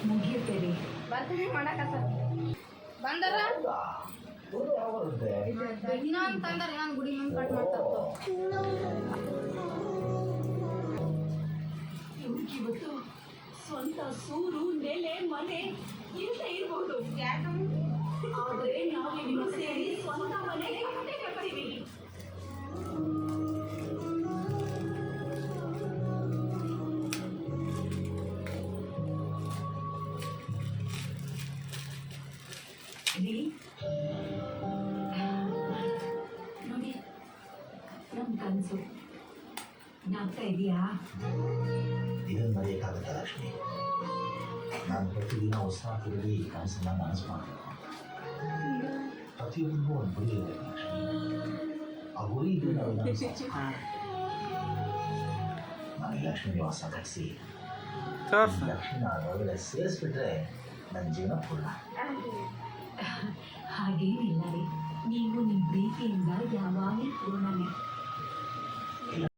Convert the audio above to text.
ಮುಗಿಯುತ್ತೇರಿ ಬರ್ತೀನಿ ಮಾಡಕತ್ತ ಬಂದರ ಇನ್ನೊಂದು ತಂದಾರ ನಾನು ಗುಡಿ ಮುಂದೆ ಕಟ್ ಮಾಡ್ತಾರ ಇವತ್ತು ಸ್ವಂತ ಸೂರು ನೆಲೆ ಮನೆ ಇಲ್ಲದೆ ಇರಬಹುದು ಆದರೆ ನಾವಿನ್ನು ಸೇರಿ ಸ್ವಂತ ಮನೆ ಕಟ್ಟೆ ಕಟ್ತೀವಿ. ನೋಡಿ ನಮ್ಮ ಕನಸು ನಾಗ್ತಾ ಇದೆಯಾ? ಇದನ್ನು ಮರೆಯೋಕ್ಕಾಗತ್ತ ಲಕ್ಷ್ಮಿ. ನಾನು ಪ್ರತಿದಿನ ಹೊಸ ತಿರುಗಿ ಕನಸನ್ನು ನನಸು ಮಾಡಬೇಕು. ಪ್ರತಿಯೊಬ್ಬರಿಗೂ ಒಂದು ಗುರಿ ಇರಬೇಕು ಲಕ್ಷ್ಮಿ. ಆ ಗುರಿ ಇದ್ರೆ ನಾವು ನನಗೆ ಲಕ್ಷ್ಮಿ ನಿವಾಸ ಕಟ್ಟಿಸಿ ಲಕ್ಷ್ಮಿನ ಒಳಗಡೆ ಸೇರಿಸ್ಬಿಟ್ರೆ ನನ್ನ ಜೀವನ ಪೂರ್ಣ. ಹಾಗೇನಿಲ್ಲ ರೀ, ನೀವು ನಿಮ್ಮ ಪ್ರೀತಿಯಿಂದ ಯಾವಾಗಲೂ ಪೂರ್ಣನೇ.